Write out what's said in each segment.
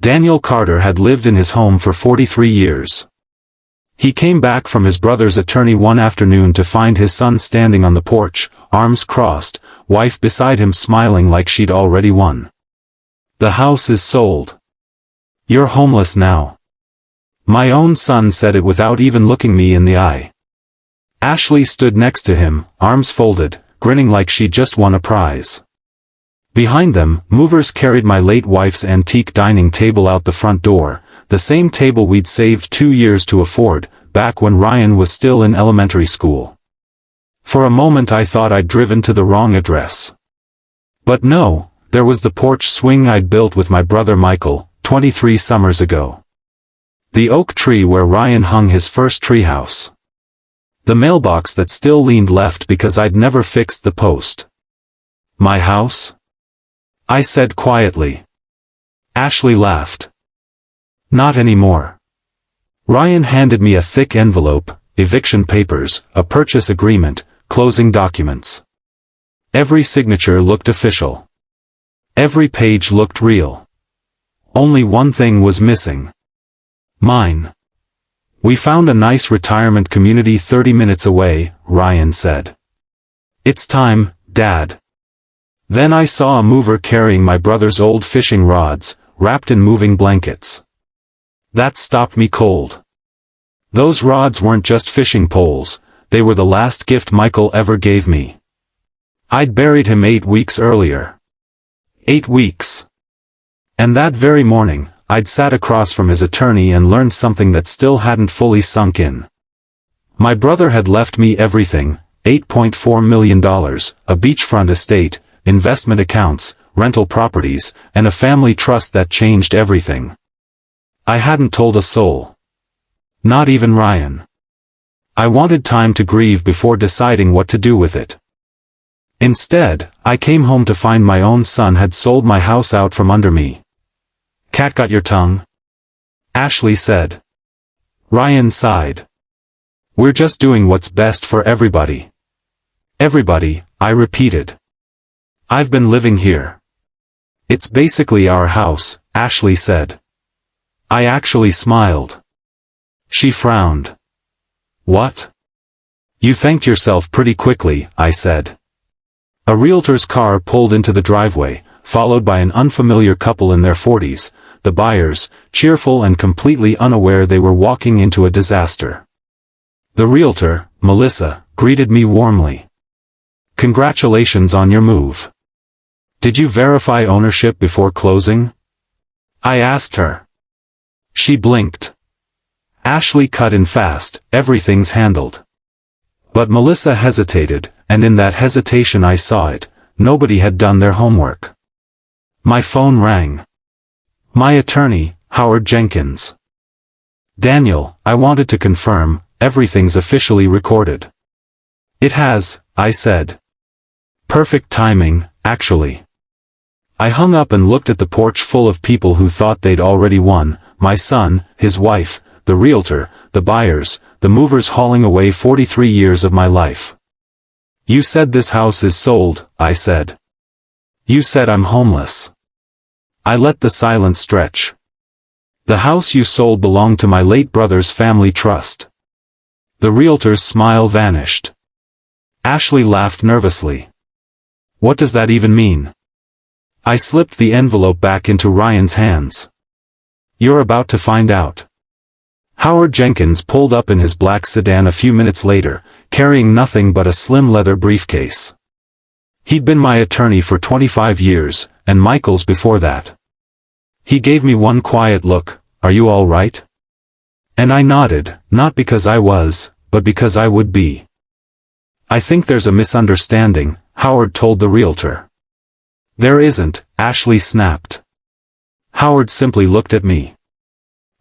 Daniel Carter had lived in his home for 43 years. He came back from his brother's attorney one afternoon to find his son standing on the porch, arms crossed, wife beside him smiling like she'd already won. "The house is sold. You're homeless now." My own son said it without even looking me in the eye. Ashley stood next to him, arms folded, grinning like she'd just won a prize. Behind them, movers carried my late wife's antique dining table out the front door, the same table we'd saved 2 years to afford, back when Ryan was still in elementary school. For a moment I thought I'd driven to the wrong address. But no, there was the porch swing I'd built with my brother Michael, 23 summers ago. The oak tree where Ryan hung his first treehouse. The mailbox that still leaned left because I'd never fixed the post. "My house?" I said quietly. Ashley laughed. "Not anymore." Ryan handed me a thick envelope, eviction papers, a purchase agreement, closing documents. Every signature looked official. Every page looked real. Only one thing was missing. Mine. "We found a nice retirement community 30 minutes away," Ryan said. "It's time, Dad." Then I saw a mover carrying my brother's old fishing rods, wrapped in moving blankets. That stopped me cold. Those rods weren't just fishing poles, they were the last gift Michael ever gave me. I'd buried him 8 weeks earlier. 8 weeks. And that very morning, I'd sat across from his attorney and learned something that still hadn't fully sunk in. My brother had left me everything, $8.4 million, a beachfront estate, investment accounts, rental properties, and a family trust that changed everything. I hadn't told a soul. Not even Ryan. I wanted time to grieve before deciding what to do with it. Instead, I came home to find my own son had sold my house out from under me. "Cat got your tongue?" Ashley said. Ryan sighed. "We're just doing what's best for everybody." "Everybody," I repeated. "I've been living here." "It's basically our house," Ashley said. I actually smiled. She frowned. "What?" "You thanked yourself pretty quickly," I said. A realtor's car pulled into the driveway, followed by an unfamiliar couple in their 40s, the buyers, cheerful and completely unaware they were walking into a disaster. The realtor, Melissa, greeted me warmly. "Congratulations on your move. Did you verify ownership before closing?" I asked her. She blinked. Ashley cut in fast, "Everything's handled." But Melissa hesitated, and in that hesitation I saw it, nobody had done their homework. My phone rang. My attorney, Howard Jenkins. "Daniel, I wanted to confirm, everything's officially recorded." "It has," I said. "Perfect timing, actually." I hung up and looked at the porch full of people who thought they'd already won, my son, his wife, the realtor, the buyers, the movers hauling away 43 years of my life. "You said this house is sold," I said. "You said I'm homeless." I let the silence stretch. "The house you sold belonged to my late brother's family trust." The realtor's smile vanished. Ashley laughed nervously. "What does that even mean?" I slipped the envelope back into Ryan's hands. "You're about to find out." Howard Jenkins pulled up in his black sedan a few minutes later, carrying nothing but a slim leather briefcase. He'd been my attorney for 25 years, and Michael's before that. He gave me one quiet look, "Are you all right?" And I nodded, not because I was, but because I would be. "I think there's a misunderstanding," Howard told the realtor. "There isn't," Ashley snapped. Howard simply looked at me.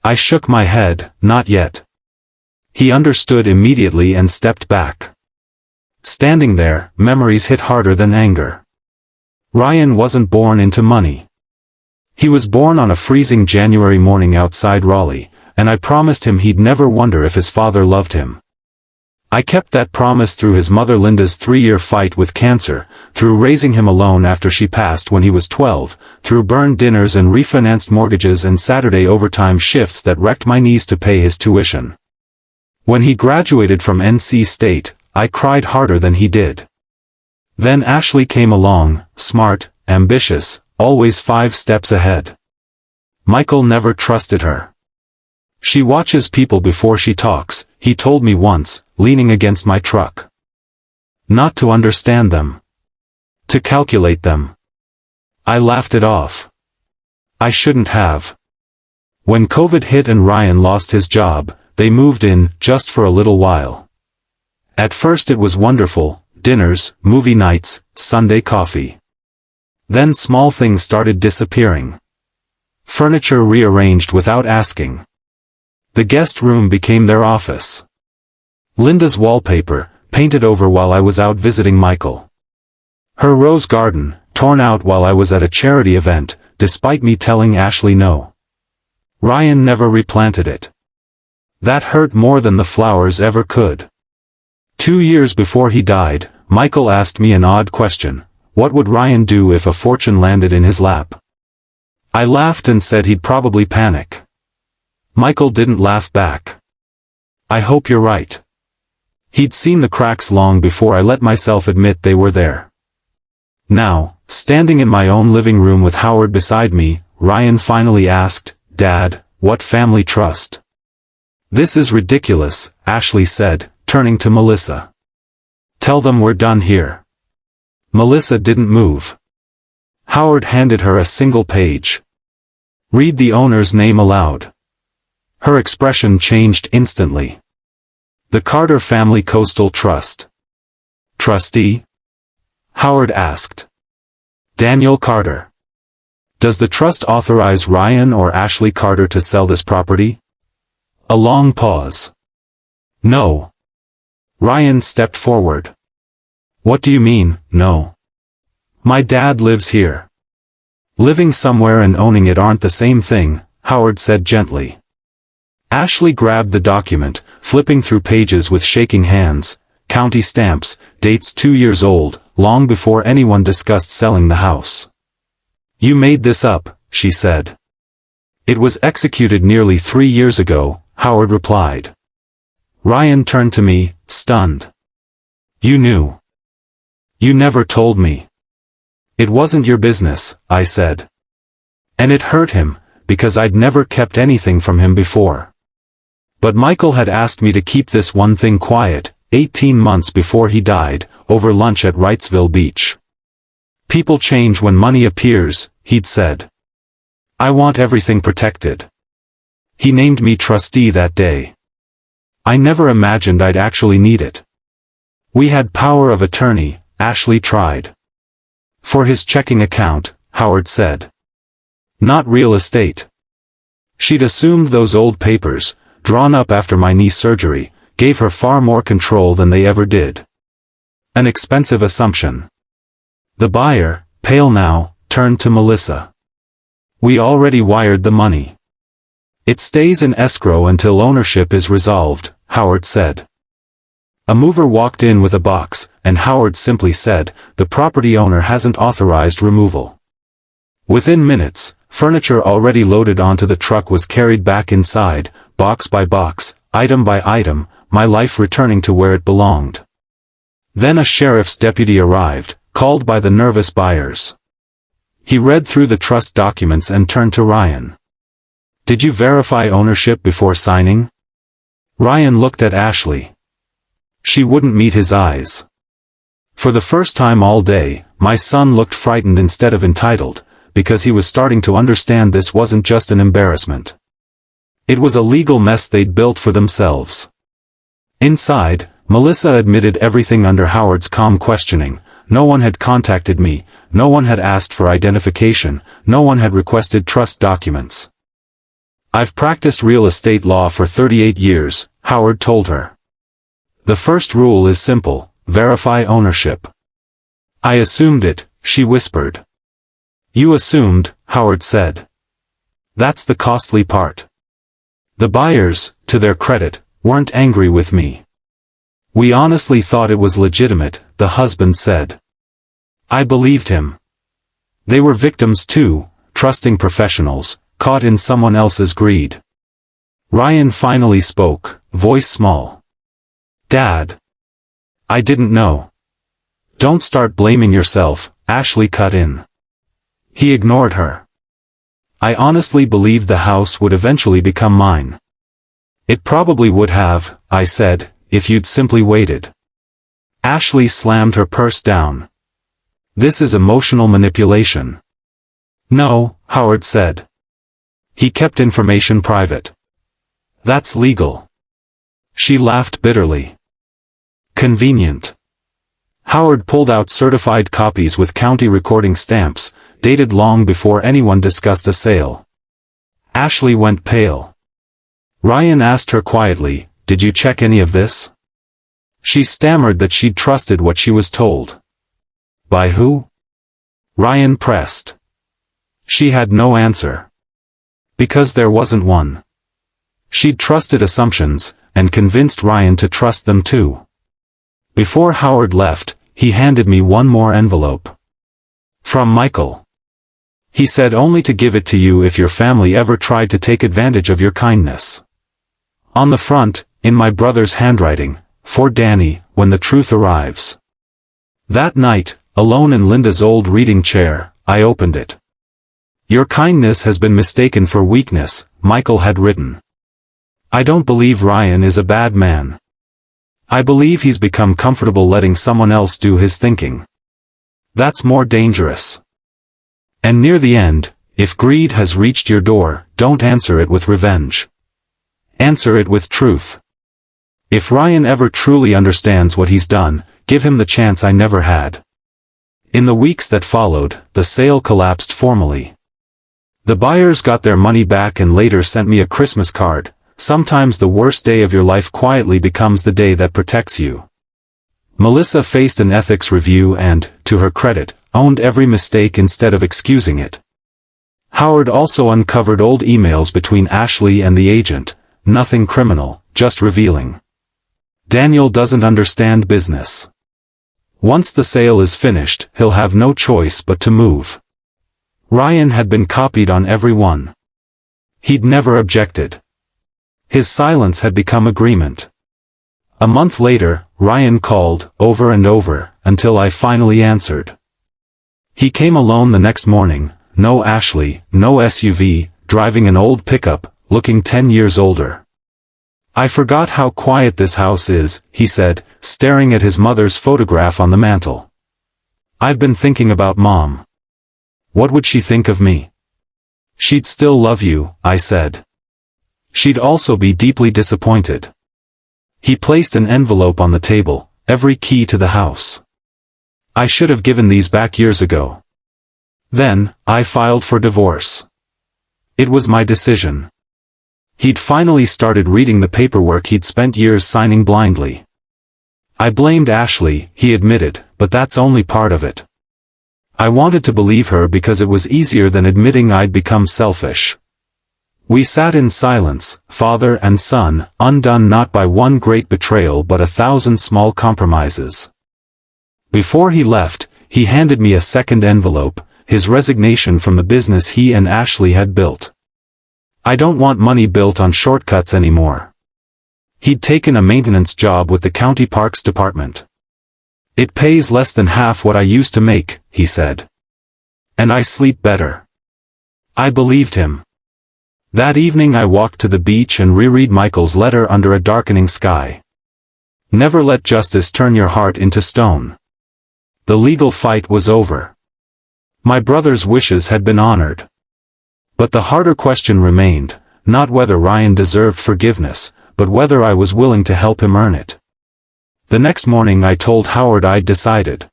I shook my head, "Not yet." He understood immediately and stepped back. Standing there, memories hit harder than anger. Ryan wasn't born into money. He was born on a freezing January morning outside Raleigh, and I promised him he'd never wonder if his father loved him. I kept that promise through his mother Linda's 3-year fight with cancer, through raising him alone after she passed when he was 12, through burned dinners and refinanced mortgages and Saturday overtime shifts that wrecked my knees to pay his tuition. When he graduated from NC State, I cried harder than he did. Then Ashley came along, smart, ambitious, always 5 steps ahead. Michael never trusted her. She watches people before she talks, he told me once, leaning against my truck. Not to understand them. To calculate them. I laughed it off. I shouldn't have. When COVID hit and Ryan lost his job, they moved in, just for a little while. At first it was wonderful, dinners, movie nights, Sunday coffee. Then small things started disappearing. Furniture rearranged without asking. The guest room became their office. Linda's wallpaper, painted over while I was out visiting Michael. Her rose garden, torn out while I was at a charity event, despite me telling Ashley no. Ryan never replanted it. That hurt more than the flowers ever could. 2 years before he died, Michael asked me an odd question: what would Ryan do if a fortune landed in his lap? I laughed and said he'd probably panic. Michael didn't laugh back. I hope you're right. He'd seen the cracks long before I let myself admit they were there. Now, standing in my own living room with Howard beside me, Ryan finally asked, "Dad, what family trust?" "This is ridiculous," Ashley said, turning to Melissa. "Tell them we're done here." Melissa didn't move. Howard handed her a single page. "Read the owner's name aloud." Her expression changed instantly. "The Carter Family Coastal Trust." "Trustee?" Howard asked. "Daniel Carter." "Does the trust authorize Ryan or Ashley Carter to sell this property?" A long pause. "No." Ryan stepped forward. "What do you mean, no?" "My dad lives here." "Living somewhere and owning it aren't the same thing," Howard said gently. Ashley grabbed the document, flipping through pages with shaking hands. County stamps, dates 2 years old, long before anyone discussed selling the house. "You made this up," she said. "It was executed nearly 3 years ago," Howard replied. Ryan turned to me, stunned. "You knew. You never told me." "It wasn't your business," I said. And it hurt him, because I'd never kept anything from him before. But Michael had asked me to keep this one thing quiet, 18 months before he died, over lunch at Wrightsville Beach. "People change when money appears," he'd said. "I want everything protected." He named me trustee that day. I never imagined I'd actually need it. "We had power of attorney," Ashley tried. "For his checking account," Howard said. "Not real estate." She'd assumed those old papers, drawn up after my knee surgery, gave her far more control than they ever did. An expensive assumption. The buyer, pale now, turned to Melissa. "We already wired the money. It stays in escrow until ownership is resolved," Howard said. A mover walked in with a box, and Howard simply said, "The property owner hasn't authorized removal." Within minutes, furniture already loaded onto the truck was carried back inside, box by box, item by item, my life returning to where it belonged. Then a sheriff's deputy arrived, called by the nervous buyers. He read through the trust documents and turned to Ryan. "Did you verify ownership before signing?" Ryan looked at Ashley. She wouldn't meet his eyes. For the first time all day, my son looked frightened instead of entitled, because he was starting to understand this wasn't just an embarrassment. It was a legal mess they'd built for themselves. Inside, Melissa admitted everything under Howard's calm questioning. No one had contacted me, no one had asked for identification, no one had requested trust documents. "I've practiced real estate law for 38 years, Howard told her. "The first rule is simple, verify ownership." "I assumed it," she whispered. "You assumed," Howard said. "That's the costly part." The buyers, to their credit, weren't angry with me. We honestly thought it was legitimate, the husband said. I believed him. They were victims too, trusting professionals, caught in someone else's greed. Ryan finally spoke, voice small. Dad. I didn't know. Don't start blaming yourself, Ashley cut in. He ignored her. I honestly believed the house would eventually become mine. It probably would have, I said, if you'd simply waited. Ashley slammed her purse down. This is emotional manipulation. No, Howard said. He kept information private. That's legal. She laughed bitterly. Convenient. Howard pulled out certified copies with county recording stamps, dated long before anyone discussed a sale. Ashley went pale. Ryan asked her quietly, "Did you check any of this?" She stammered that she'd trusted what she was told. By who? Ryan pressed. She had no answer. Because there wasn't one. She'd trusted assumptions, and convinced Ryan to trust them too. Before Howard left, he handed me one more envelope. From Michael. He said only to give it to you if your family ever tried to take advantage of your kindness. On the front, in my brother's handwriting, "For Danny, when the truth arrives." That night, alone in Linda's old reading chair, I opened it. Your kindness has been mistaken for weakness, Michael had written. I don't believe Ryan is a bad man. I believe he's become comfortable letting someone else do his thinking. That's more dangerous. And near the end, if greed has reached your door, don't answer it with revenge. Answer it with truth. If Ryan ever truly understands what he's done, give him the chance I never had. In the weeks that followed, the sale collapsed formally. The buyers got their money back and later sent me a Christmas card. Sometimes the worst day of your life quietly becomes the day that protects you. Melissa faced an ethics review and, to her credit, owned every mistake instead of excusing it. Howard also uncovered old emails between Ashley and the agent, nothing criminal, just revealing. Daniel doesn't understand business. Once the sale is finished, he'll have no choice but to move. Ryan had been copied on every one. He'd never objected. His silence had become agreement. A month later, Ryan called, over and over, until I finally answered. He came alone the next morning, no Ashley, no SUV, driving an old pickup, looking 10 years older. I forgot how quiet this house is, he said, staring at his mother's photograph on the mantel. I've been thinking about Mom. What would she think of me? She'd still love you, I said. She'd also be deeply disappointed. He placed an envelope on the table, every key to the house. I should have given these back years ago. Then, I filed for divorce. It was my decision. He'd finally started reading the paperwork he'd spent years signing blindly. I blamed Ashley, he admitted, but that's only part of it. I wanted to believe her because it was easier than admitting I'd become selfish. We sat in silence, father and son, undone not by one great betrayal but 1,000 small compromises. Before he left, he handed me a second envelope, his resignation from the business he and Ashley had built. I don't want money built on shortcuts anymore. He'd taken a maintenance job with the county parks department. It pays less than half what I used to make, he said. And I sleep better. I believed him. That evening I walked to the beach and reread Michael's letter under a darkening sky. Never let justice turn your heart into stone. The legal fight was over. My brother's wishes had been honored. But the harder question remained, not whether Ryan deserved forgiveness, but whether I was willing to help him earn it. The next morning I told Howard I'd decided.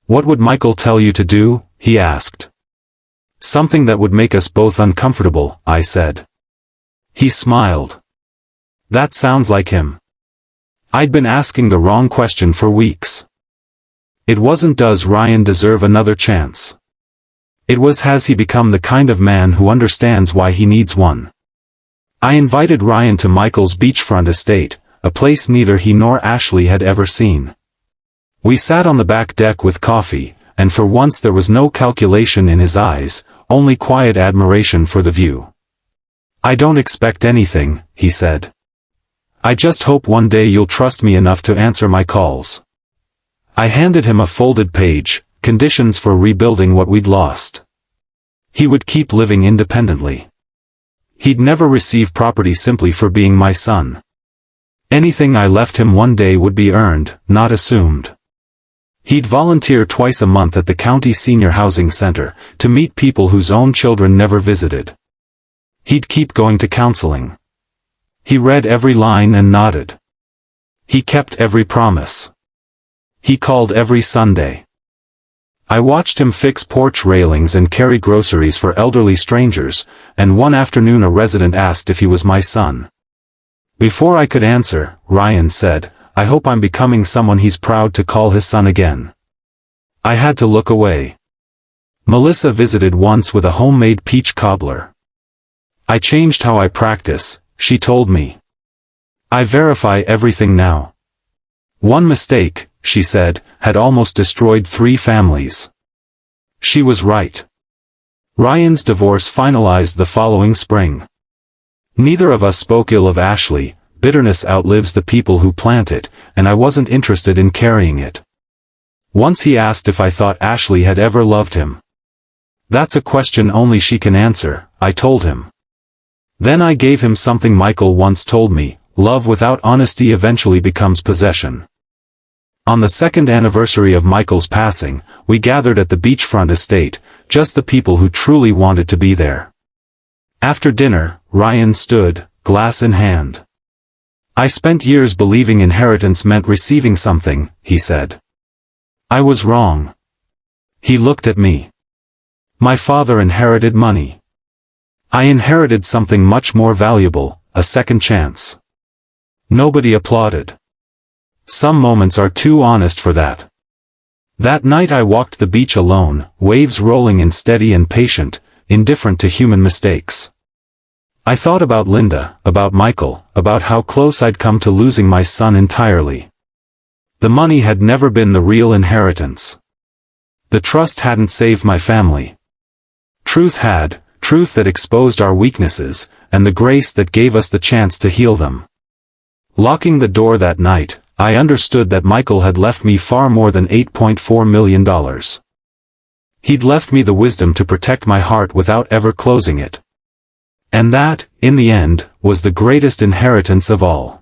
What would Michael tell you to do? He asked. Something that would make us both uncomfortable, I said. He smiled. That sounds like him. I'd been asking the wrong question for weeks. It wasn't does Ryan deserve another chance. It was has he become the kind of man who understands why he needs one. I invited Ryan to Michael's beachfront estate, a place neither he nor Ashley had ever seen. We sat on the back deck with coffee, and for once there was no calculation in his eyes, only quiet admiration for the view. "I don't expect anything," he said. "I just hope one day you'll trust me enough to answer my calls." I handed him a folded page, conditions for rebuilding what we'd lost. He would keep living independently. He'd never receive property simply for being my son. Anything I left him one day would be earned, not assumed. He'd volunteer twice a month at the county senior housing center, to meet people whose own children never visited. He'd keep going to counseling. He read every line and nodded. He kept every promise. He called every Sunday. I watched him fix porch railings and carry groceries for elderly strangers, and one afternoon a resident asked if he was my son. Before I could answer, Ryan said, "I hope I'm becoming someone he's proud to call his son again." I had to look away. Melissa visited once with a homemade peach cobbler. "I changed how I practice," she told me. "I verify everything now." One mistake, she said, had almost destroyed 3 families. She was right. Ryan's divorce finalized the following spring. Neither of us spoke ill of Ashley. Bitterness outlives the people who plant it, and I wasn't interested in carrying it. Once he asked if I thought Ashley had ever loved him. "That's a question only she can answer," I told him. Then I gave him something Michael once told me: love without honesty eventually becomes possession. On the 2nd anniversary of Michael's passing, we gathered at the beachfront estate, just the people who truly wanted to be there. After dinner, Ryan stood, glass in hand. "I spent years believing inheritance meant receiving something," he said. "I was wrong." He looked at me. "My father inherited money. I inherited something much more valuable, a second chance." Nobody applauded. Some moments are too honest for that. That night I walked the beach alone, waves rolling in steady and patient, indifferent to human mistakes. I thought about Linda, about Michael, about how close I'd come to losing my son entirely. The money had never been the real inheritance. The trust hadn't saved my family. Truth had, truth that exposed our weaknesses, and the grace that gave us the chance to heal them. Locking the door that night, I understood that Michael had left me far more than $8.4 million. He'd left me the wisdom to protect my heart without ever closing it. And that, in the end, was the greatest inheritance of all.